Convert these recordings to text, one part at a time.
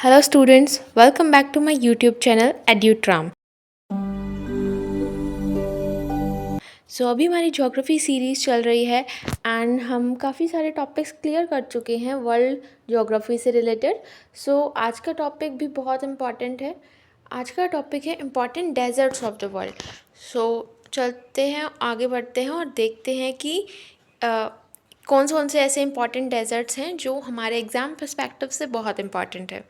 Hello students, welcome back to my YouTube channel EduTram. अभी हमारी geography series चल रही है एंड हम काफ़ी सारे टॉपिक्स क्लियर कर चुके हैं वर्ल्ड ज्योग्राफी से रिलेटेड। आज का टॉपिक भी बहुत इम्पॉर्टेंट है। आज का टॉपिक है important desserts of the world. चलते हैं, आगे बढ़ते हैं और देखते हैं कि कौन से ऐसे इम्पॉर्टेंट डेजर्ट्स हैं जो हमारे एग्ज़ाम पर्सपेक्टिव से बहुत इम्पॉर्टेंट है।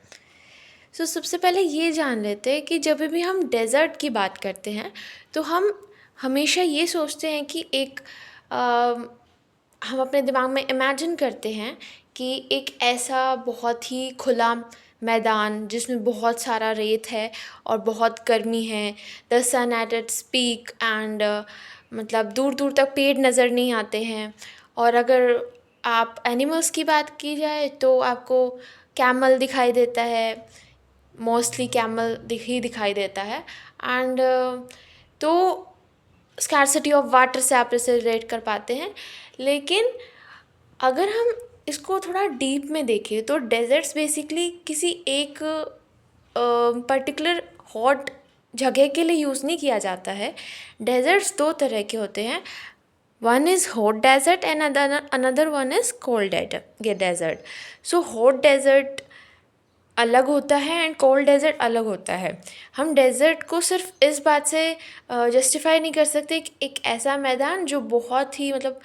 सबसे पहले ये जान लेते हैं कि जब भी हम डेज़र्ट की बात करते हैं तो हम हमेशा ये सोचते हैं कि हम अपने दिमाग में इमेजिन करते हैं कि एक ऐसा बहुत ही खुला मैदान जिसमें बहुत सारा रेत है और बहुत गर्मी है, the sun at it's peak and मतलब दूर दूर तक पेड़ नज़र नहीं आते हैं। और अगर आप एनिमल्स की बात की जाए तो आपको कैमल दिखाई देता है, मोस्टली कैमल दिखाई देता है। एंड तो स्कार्सिटी ऑफ वाटर से आप इसे रिलेट कर पाते हैं। लेकिन अगर हम इसको थोड़ा डीप में देखें तो डेजर्ट्स बेसिकली किसी एक पर्टिकुलर हॉट जगह के लिए यूज़ नहीं किया जाता है। डेजर्ट्स दो तरह के होते हैं, one is hot desert and another one is cold desert. Hot desert अलग होता है एंड कोल्ड डेजर्ट अलग होता है। हम डेजर्ट को सिर्फ इस बात से जस्टिफाई नहीं कर सकते कि एक ऐसा मैदान जो बहुत ही मतलब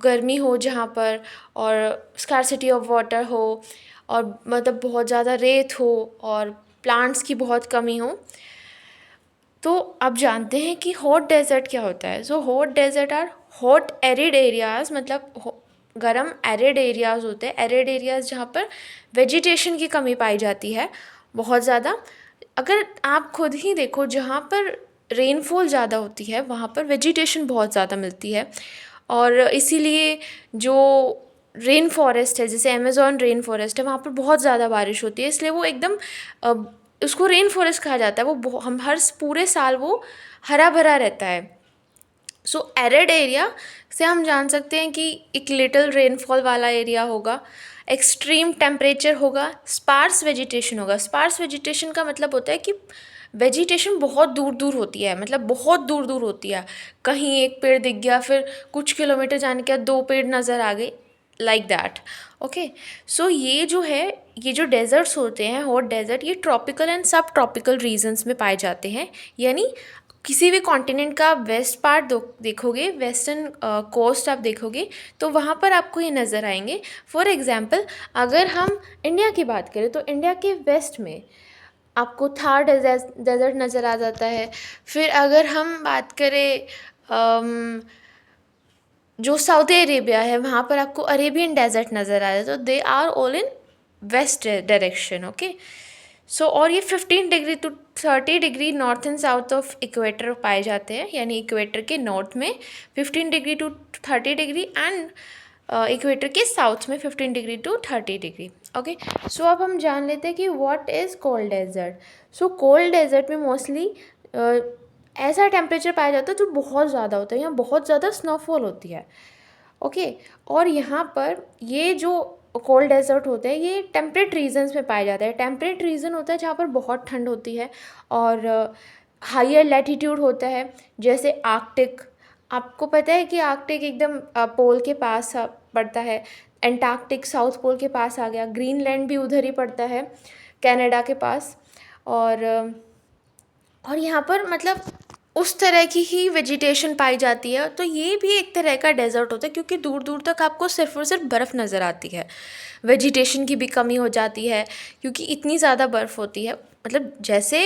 गर्मी हो जहाँ पर, और स्कार्सिटी ऑफ वाटर हो, और मतलब बहुत ज़्यादा रेत हो और प्लांट्स की बहुत कमी हो। तो अब जानते हैं कि हॉट डेजर्ट क्या होता है। Hot desert are hot arid areas, मतलब गरम एरिड एरियाज़ होते हैं। एरिड एरियाज़ जहाँ पर वेजिटेशन की कमी पाई जाती है बहुत ज़्यादा। अगर आप खुद ही देखो, जहाँ पर रेनफॉल ज़्यादा होती है वहाँ पर वेजिटेशन बहुत ज़्यादा मिलती है। और इसीलिए जो रेन फॉरेस्ट है, जैसे अमेज़ॉन रेन फॉरेस्ट है, वहाँ पर बहुत ज़्यादा बारिश होती है, इसलिए वो एकदम उसको रेन फॉरेस्ट कहा जाता है। वो हम हर पूरे साल वो हरा भरा रहता है। एरिड एरिया से हम जान सकते हैं कि एक लिटिल रेनफॉल वाला एरिया होगा, एक्सट्रीम टेम्परेचर होगा, स्पार्स वेजिटेशन होगा। स्पार्स वेजिटेशन का मतलब होता है कि वेजिटेशन बहुत दूर दूर होती है, मतलब बहुत दूर दूर होती है। कहीं एक पेड़ दिख गया, फिर कुछ किलोमीटर जाने के बाद दो पेड़ नज़र आ गए, लाइक दैट। ओके, ये जो है, ये जो डेजर्ट्स होते हैं हॉट डेजर्ट, ये ट्रॉपिकल एंड सब ट्रॉपिकल रीजन्स में पाए जाते हैं। यानी किसी भी कॉन्टिनेंट का वेस्ट पार्ट देखोगे, वेस्टर्न कोस्ट आप देखोगे तो वहाँ पर आपको ये नज़र आएंगे। फॉर एग्ज़ाम्पल, अगर हम इंडिया की बात करें तो इंडिया के वेस्ट में आपको थार डेजर्ट नज़र आ जाता है। फिर अगर हम बात करें जो सऊदी अरेबिया है, वहाँ पर आपको अरेबियन डेजर्ट नज़र आ जाता है। तो they are all in west direction. Okay, और ये 15 degree to 30 degree north and south of equator पाए जाते हैं। यानी इक्वेटर के नॉर्थ में 15 degree to 30 degree and equator के साउथ में 15 डिग्री टू 30 डिग्री। ओके, अब हम जान लेते हैं कि what is cold desert. Cold desert में मोस्टली ऐसा टेम्परेचर पाया जाता है जो बहुत ज़्यादा होता है, यहाँ बहुत ज़्यादा स्नोफॉल होती है। ओके, और यहाँ पर ये जो कोल्ड डेजर्ट होते हैं ये टेम्परेट रीजन्स में पाए जाते हैं। टेम्परेट रीजन होता है जहाँ पर बहुत ठंड होती है, और हायर लैटीट्यूड होता है, जैसे आर्कटिक। आपको पता है कि आर्कटिक एकदम पोल के पास पड़ता है, एंटार्क्टिक साउथ पोल के पास आ गया, ग्रीनलैंड भी उधर ही पड़ता है, कनाडा के पास। और यहाँ पर मतलब उस तरह की ही वेजिटेशन पाई जाती है। तो ये भी एक तरह का डेजर्ट होता है, क्योंकि दूर दूर तक आपको सिर्फ और सिर्फ बर्फ़ नज़र आती है। वेजिटेशन की भी कमी हो जाती है क्योंकि इतनी ज़्यादा बर्फ़ होती है। मतलब जैसे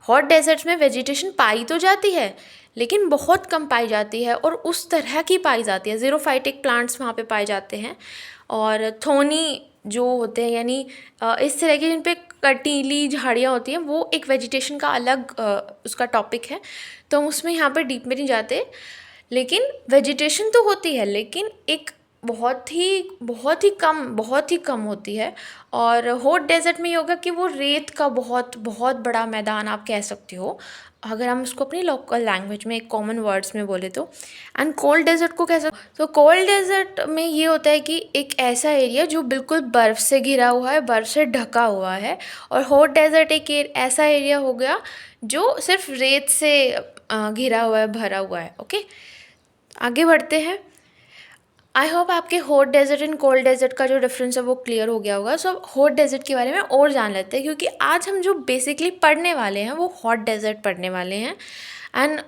हॉट डेजर्ट्स में वेजिटेशन पाई तो जाती है लेकिन बहुत कम पाई जाती है, और उस तरह की पाई जाती है। ज़ीरोफाइटिक प्लांट्स वहाँ पे पाए जाते हैं, और थोनी जो होते हैं, यानी इस तरह के जिन पे कटीली झाड़ियाँ होती हैं, वो एक वेजिटेशन का अलग उसका टॉपिक है, तो हम उसमें यहाँ पर डीप में नहीं जाते। लेकिन वेजिटेशन तो होती है, लेकिन एक बहुत ही कम होती है। और हॉट डेजर्ट में ये होगा कि वो रेत का बहुत बहुत बड़ा मैदान आप कह सकते हो, अगर हम उसको अपनी लोकल लैंग्वेज में एक कॉमन वर्ड्स में बोले तो। एंड कोल्ड डेजर्ट को कैसे, तो कोल्ड डेजर्ट में ये होता है कि एक ऐसा एरिया जो बिल्कुल बर्फ़ से घिरा हुआ है, बर्फ़ से ढका हुआ है। और हॉट डेजर्ट एक ऐसा एरिया हो गया जो सिर्फ रेत से घिरा हुआ है, भरा हुआ है। ओके, आगे बढ़ते हैं। आई होप आपके hot desert and cold desert का जो डिफरेंस है वो क्लियर हो गया होगा। सो हॉट डेजर्ट के बारे में और जान लेते हैं, क्योंकि आज हम जो बेसिकली पढ़ने वाले हैं वो हॉट डेजर्ट पढ़ने वाले हैं। And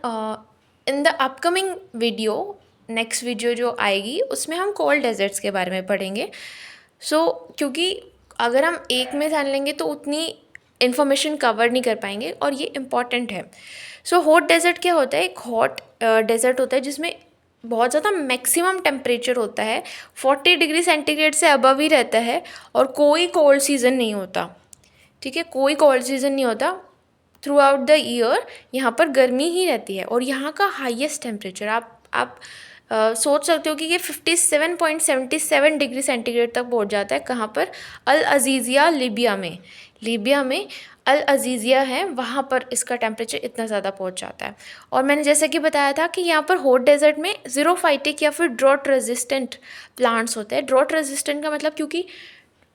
in the upcoming video, next video जो आएगी उसमें हम कोल्ड डेजर्ट्स के बारे में पढ़ेंगे। सो क्योंकि अगर हम एक में जान लेंगे तो उतनी इन्फॉर्मेशन कवर नहीं कर पाएंगे, और ये इम्पॉर्टेंट है। सो हॉट डेजर्ट क्या होता है? एक हॉट डेजर्ट होता है जिसमें बहुत ज़्यादा मैक्सिमम टेम्परेचर होता है, 40 डिग्री सेंटीग्रेड से अबव ही रहता है, और कोई कोल्ड सीज़न नहीं होता। ठीक है, कोई कोल्ड सीज़न नहीं होता थ्रू आउट द ईयर। यहाँ पर गर्मी ही रहती है। और यहाँ का हाईएस्ट टेम्परेचर आप सोच सकते हो कि ये 57.77 डिग्री सेंटीग्रेड तक पहुँच जाता है। कहाँ पर? अल अजीज़िया, लीबिया में अल अजीज़िया है, वहाँ पर इसका टेम्परेचर इतना ज़्यादा पहुँच जाता है। और मैंने जैसे कि बताया था कि यहाँ पर हॉट डेजर्ट में ज़ीरोफाइटिक या फिर ड्रॉट रेजिस्टेंट प्लांट्स होते हैं। ड्रॉट रेजिस्टेंट का मतलब क्योंकि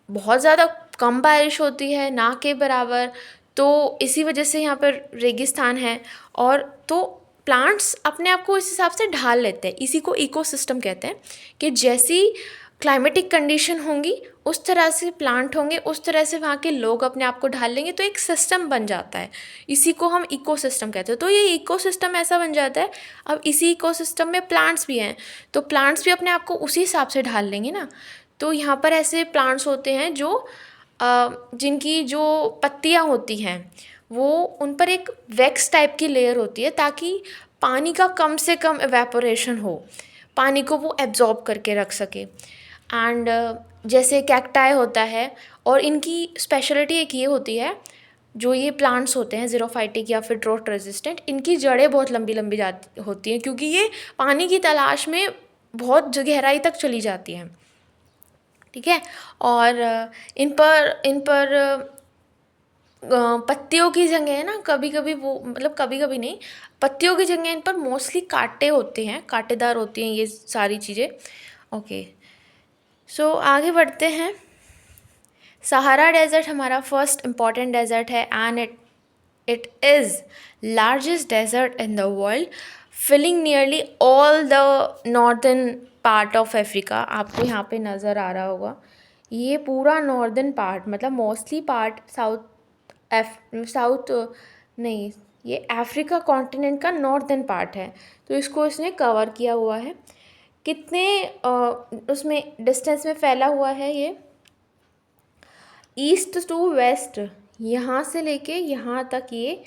बहुत ज़्यादा कम बारिश होती है, ना के बराबर, तो इसी वजह से यहाँ पर रेगिस्तान है। और तो प्लांट्स अपने आप को इस हिसाब से ढाल लेते हैं। इसी को इकोसिस्टम कहते हैं, कि जैसी क्लाइमेटिक कंडीशन होंगी उस तरह से प्लांट होंगे, उस तरह से वहाँ के लोग अपने आप को ढाल लेंगे, तो एक सिस्टम बन जाता है। इसी को हम इकोसिस्टम कहते हैं। तो ये इकोसिस्टम ऐसा बन जाता है। अब इसी इकोसिस्टम में प्लांट्स भी हैं, तो प्लांट्स भी अपने आप को उसी हिसाब से ढाल लेंगे ना। तो यहाँ पर ऐसे प्लांट्स होते हैं जो जिनकी जो पत्तियाँ होती हैं वो, उन पर एक वैक्स टाइप की लेयर होती है, ताकि पानी का कम से कम एवेपोरेशन हो, पानी को वो एब्जॉर्ब करके रख सके। एंड जैसे कैक्टाई होता है, और इनकी स्पेशलिटी एक ये होती है, जो ये प्लांट्स होते हैं ज़ीरोफाइटिक या फिर ड्रॉट रेजिस्टेंट, इनकी जड़ें बहुत लंबी लंबी जाती होती हैं, क्योंकि ये पानी की तलाश में बहुत गहराई तक चली जाती हैं। ठीक है, और इन पर पत्तियों की जगह है ना, कभी कभी वो, मतलब कभी कभी नहीं, पत्तियों की जगह इन पर मोस्टली कांटे होते हैं, कांटेदार होती हैं ये सारी चीज़ें। ओके, सो आगे बढ़ते हैं। सहारा डेजर्ट हमारा फर्स्ट इम्पॉर्टेंट डेजर्ट है, and it is largest desert in the world, filling nearly all the northern part of Africa. आपको यहाँ पे नज़र आ रहा होगा, ये पूरा नॉर्दर्न पार्ट, मतलब मोस्टली पार्ट साउथ नहीं, ये अफ्रीका कॉन्टिनेंट का नॉर्दर्न पार्ट है, तो इसको इसने कवर किया हुआ है। कितने उसमें डिस्टेंस में फैला हुआ है ये? ईस्ट टू वेस्ट, यहाँ से लेके यहाँ तक ये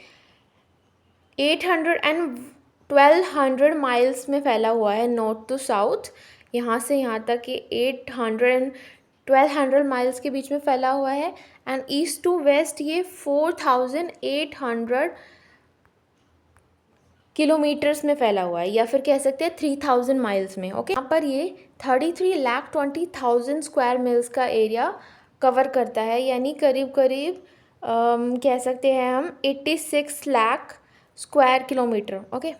800 एंड 1200 माइल्स में फैला हुआ है, नॉर्थ टू साउथ। यहाँ से यहाँ तक ये 800 एंड 1200 माइल्स के बीच में फैला हुआ है। एंड ईस्ट टू वेस्ट ये 4800 किलोमीटर्स में फैला हुआ है, या फिर कह सकते हैं 3000 माइल्स में। ओके, यहाँ पर ये 33,20,000 स्क्वायर मील्स का एरिया कवर करता है, यानी करीब करीब कह सकते हैं हम 86 लाख स्क्वायर किलोमीटर। ओके,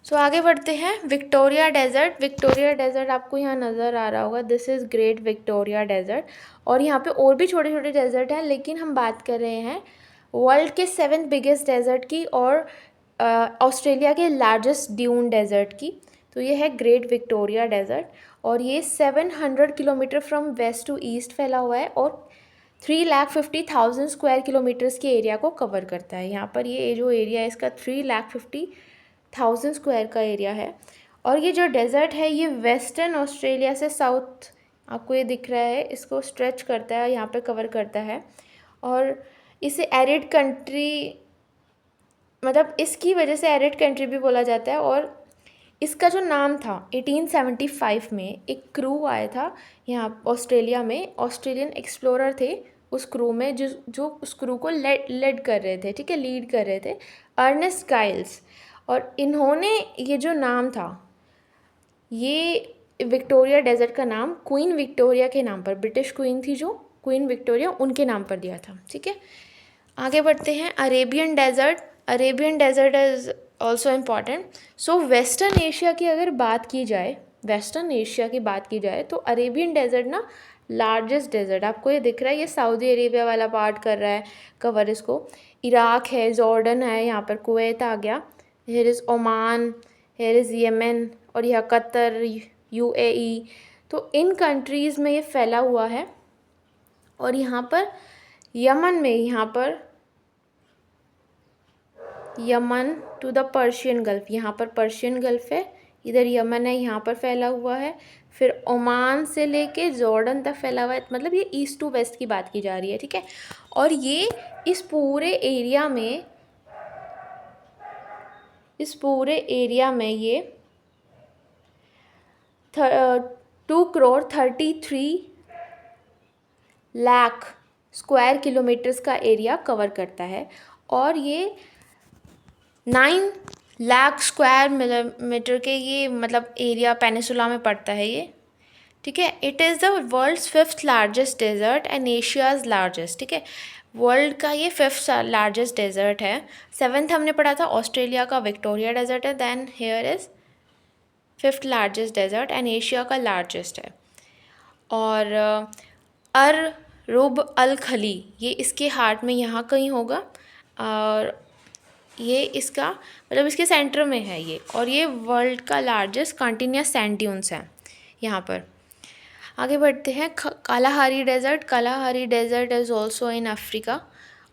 सो आगे बढ़ते हैं। विक्टोरिया डेजर्ट आपको यहाँ नज़र आ रहा होगा, this is great Victoria desert. और यहाँ पे और भी छोटे छोटे डेजर्ट हैं, लेकिन हम बात कर रहे हैं वर्ल्ड के 7th बिगेस्ट डेजर्ट की, और ऑस्ट्रेलिया के लार्जेस्ट ड्यून डेजर्ट की। तो ये है ग्रेट विक्टोरिया डेजर्ट, और ये 700 kilometre from west to east फैला हुआ है, और 3,50,000 स्क्वायर किलोमीटर्स के एरिया को कवर करता है। यहाँ पर ये जो एरिया है इसका 3,50,000 स्क्वायर का एरिया है। और ये जो डेजर्ट है ये वेस्टर्न ऑस्ट्रेलिया से साउथ, आपको ये दिख रहा है, इसको स्ट्रेच करता है, यहाँ पे कवर करता है। और इसे एरिड कंट्री, मतलब इसकी वजह से एरिड कंट्री भी बोला जाता है। और इसका जो नाम था 1875 में एक क्रू आया था यहाँ ऑस्ट्रेलिया में, ऑस्ट्रेलियन एक्सप्लोरर थे उस क्रू में, जो उस क्रू को लीड कर रहे थे, ठीक है, लीड कर रहे थे, अर्नेस्ट गाइल्स। और इन्होंने ये जो नाम था ये विक्टोरिया डेजर्ट का नाम क्वीन विक्टोरिया के नाम पर, ब्रिटिश क्वीन थी जो, क्वीन विक्टोरिया, उनके नाम पर दिया था। ठीक है, आगे बढ़ते हैं। Arabian desert, Arabian desert is also important. So western Asia की अगर बात की जाए, वेस्टर्न एशिया की बात की जाए तो अरेबियन डेजर्ट ना लार्जेस्ट डेजर्ट, आपको ये दिख रहा है, ये सऊदी अरेबिया वाला पार्ट कर रहा है कवर इसको। इराक है, जॉर्डन है, यहाँ पर कुवैत आ गया, here is Oman, here is Yemen, और यह कतर, यूएई। तो इन कंट्रीज़ में ये फैला हुआ है। और यहाँ पर यमन में, यहाँ पर Yemen to the Persian gulf, यहाँ पर पर्शियन गल्फ़ है, इधर यमन है, यहाँ पर फैला हुआ है। फिर ओमान से लेके जॉर्डन तक फैला हुआ है, मतलब ये ईस्ट टू वेस्ट की बात की जा रही है। ठीक है, और ये इस पूरे एरिया में, इस पूरे एरिया में ये 2,33,00,000 स्क्वायर किलोमीटर्स का एरिया कवर करता है। और ये 9 लाख स्क्वायर मिलीमीटर के ये मतलब एरिया पेनिसुला में पड़ता है ये। ठीक है, it is the world's 5th largest desert and Asia's largest. ठीक है, वर्ल्ड का ये 5th लार्जेस्ट डेजर्ट है। 7th हमने पढ़ा था ऑस्ट्रेलिया का विक्टोरिया डेजर्ट है, then here is 5th largest desert and Asia का लार्जेस्ट है। और रुब अल खली, ये इसके हार्ट में यहाँ कहीं होगा, और ये इसका मतलब इसके सेंटर में है ये, और ये वर्ल्ड का लार्जेस्ट कंटिन्यूस सैंड ड्यून्स है यहाँ पर। आगे बढ़ते हैं। Kalahari desert, Kalahari desert is also in Africa,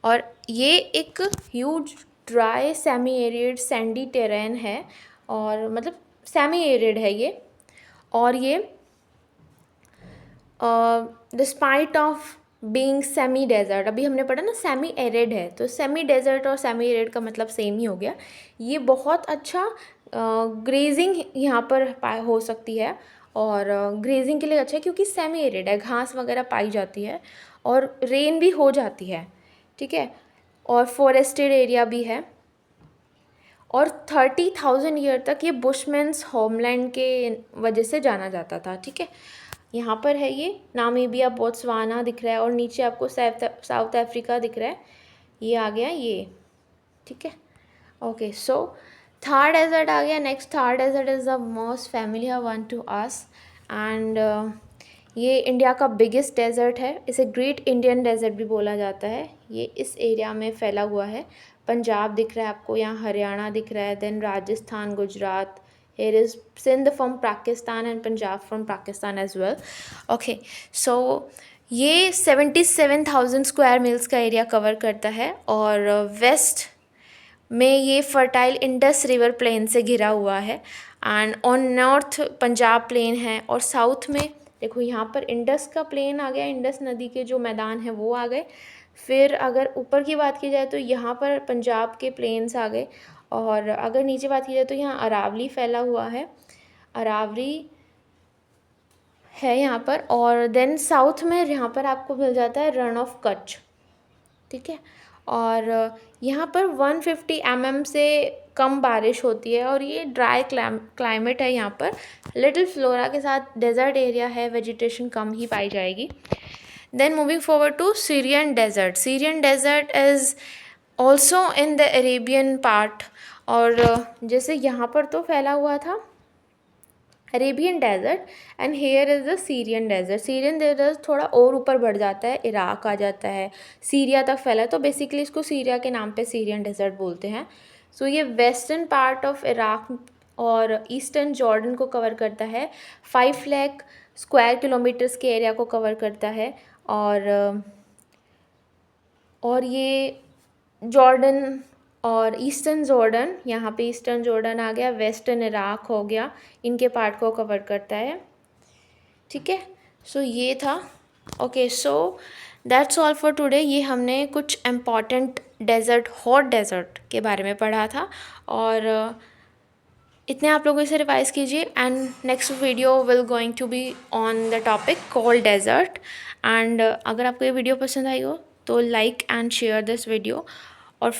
और ये एक huge dry semi arid sandy terrain है, और मतलब सेमी एरिड है ये। और ये despite of being semi desert, अभी हमने पढ़ा ना सेमी एरिड है, तो सेमी डेजर्ट और सेमी एरिड का मतलब सेम ही हो गया। ये बहुत अच्छा ग्रेजिंग यहाँ पर हो सकती है, और ग्रेजिंग के लिए अच्छा है क्योंकि सेमी एरिड है, घास वगैरह पाई जाती है और रेन भी हो जाती है। ठीक है, और फॉरेस्टेड एरिया भी है, और 30,000 ईयर तक ये बुशमैन्स होमलैंड के वजह से जाना जाता था। ठीक है, यहाँ पर है ये नामीबिया, बोत्सवाना दिख रहा है, और नीचे आपको साउथ अफ्रीका दिख रहा है, ये आ गया ये। ठीक है, ओके, सो थार डेजर्ट आ गया next. Thar desert is the most familiar one to us, and ये इंडिया का बिगेस्ट डेजर्ट है, इसे ग्रेट इंडियन डेजर्ट भी बोला जाता है। ये इस एरिया में फैला हुआ है, पंजाब दिख रहा है आपको, यहाँ हरियाणा दिख रहा है, then Rajasthan, Gujarat, here is Sindh from Pakistan and Punjab from Pakistan as well. Okay, so ये 77,000 स्क्वायर मील्स का एरिया कवर करता है, और वेस्ट में ये फर्टाइल इंडस रिवर प्लेन से घिरा हुआ है, and on north Punjab plain है, और साउथ में देखो यहाँ पर इंडस का प्लेन आ गया, इंडस नदी के जो मैदान है वो आ गए। फिर अगर ऊपर की बात की जाए तो यहाँ पर पंजाब के प्लेन्स आ गए, और अगर नीचे बात की जाए तो यहाँ अरावली फैला हुआ है, अरावली है यहाँ पर। और देन साउथ में यहाँ पर आपको मिल जाता है रण ऑफ कच्छ। ठीक है, और यहाँ पर 150 mm से कम बारिश होती है, और ये ड्राई क्लाइमेट है यहाँ पर, लिटिल फ्लोरा के साथ डेजर्ट एरिया है, वेजिटेशन कम ही पाई जाएगी। Then moving forward to Syrian desert. Syrian desert is also in the Arabian part, और जैसे यहाँ पर तो फैला हुआ था Arabian desert, and here is the Syrian desert. Syrian desert थोड़ा और ऊपर बढ़ जाता है, इराक आ जाता है, सीरिया तक फैला है, तो बेसिकली इसको सीरिया के नाम पे सीरियन डेजर्ट बोलते हैं। सो ये वेस्टर्न पार्ट ऑफ इराक और ईस्टर्न जॉर्डन को कवर करता है, 5 लाख स्क्वायर किलोमीटर्स के एरिया को कवर करता है, और ये जॉर्डन और ईस्टर्न जॉर्डन, यहाँ पे ईस्टर्न जॉर्डन आ गया, वेस्टर्न इराक हो गया, इनके पार्ट को कवर करता है। ठीक है, सो ये था। Okay, so that's all for today. ये हमने कुछ इम्पॉर्टेंट डेजर्ट, हॉट डेजर्ट के बारे में पढ़ा था, और इतने आप लोगों से रिवाइज कीजिए, and next video will going to be on the topic cold desert. And अगर आपको ये वीडियो पसंद आई हो तो like and share this video, और